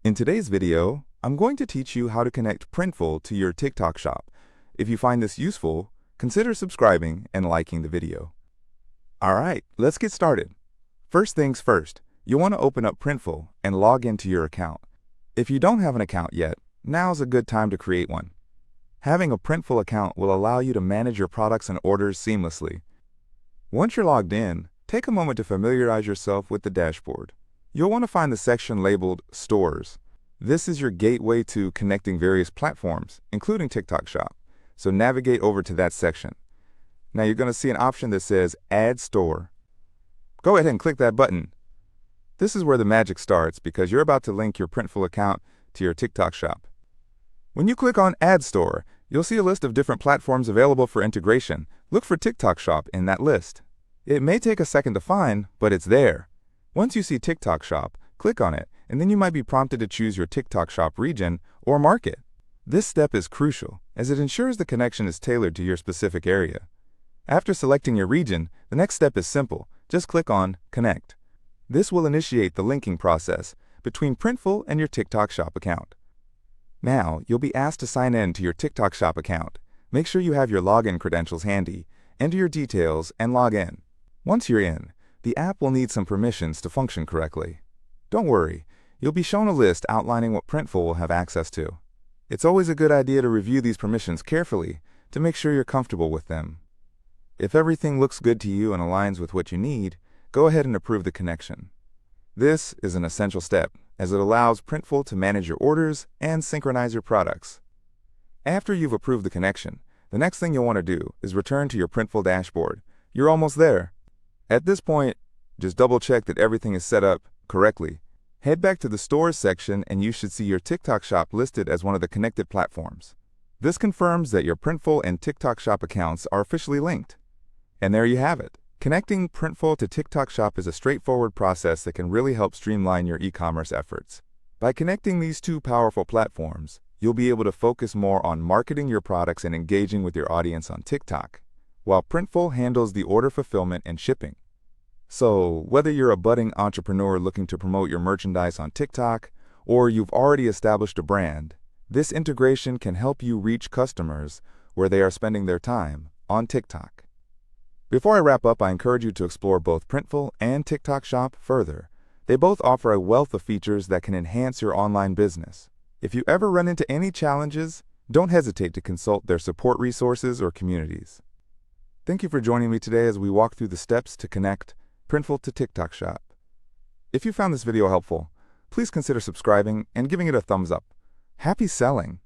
In today's video, I'm going to teach you how to connect Printful to your TikTok shop. If you find this useful, consider subscribing and liking the video. Alright, let's get started. First things first, you'll want to open up Printful and log into your account. If you don't have an account yet, now's a good time to create one. Having a Printful account will allow you to manage your products and orders seamlessly. Once you're logged in, take a moment to familiarize yourself with the dashboard. You'll want to find the section labeled Stores. This is your gateway to connecting various platforms, including TikTok Shop. So navigate over to that section. Now you're going to see an option that says Add Store. Go ahead and click that button. This is where the magic starts because you're about to link your Printful account to your TikTok Shop. When you click on Add Store, you'll see a list of different platforms available for integration. Look for TikTok Shop in that list. It may take a second to find, but it's there. Once you see TikTok Shop, click on it, and then you might be prompted to choose your TikTok Shop region or market. This step is crucial, as it ensures the connection is tailored to your specific area. After selecting your region, the next step is simple. Just click on Connect. This will initiate the linking process between Printful and your TikTok Shop account. Now, you'll be asked to sign in to your TikTok Shop account. Make sure you have your login credentials handy, enter your details, and log in. Once you're in, the app will need some permissions to function correctly. Don't worry, you'll be shown a list outlining what Printful will have access to. It's always a good idea to review these permissions carefully to make sure you're comfortable with them. If everything looks good to you and aligns with what you need, go ahead and approve the connection. This is an essential step, as it allows Printful to manage your orders and synchronize your products. After you've approved the connection, the next thing you'll want to do is return to your Printful dashboard. You're almost there. At this point, just double-check that everything is set up correctly. Head back to the Stores section and you should see your TikTok Shop listed as one of the connected platforms. This confirms that your Printful and TikTok Shop accounts are officially linked. And there you have it. Connecting Printful to TikTok Shop is a straightforward process that can really help streamline your e-commerce efforts. By connecting these two powerful platforms, you'll be able to focus more on marketing your products and engaging with your audience on TikTok, while Printful handles the order fulfillment and shipping. So, whether you're a budding entrepreneur looking to promote your merchandise on TikTok, or you've already established a brand, this integration can help you reach customers where they are spending their time on TikTok. Before I wrap up, I encourage you to explore both Printful and TikTok Shop further. They both offer a wealth of features that can enhance your online business. If you ever run into any challenges, don't hesitate to consult their support resources or communities. Thank you for joining me today as we walk through the steps to connect Printful to TikTok Shop. If you found this video helpful, please consider subscribing and giving it a thumbs up. Happy selling!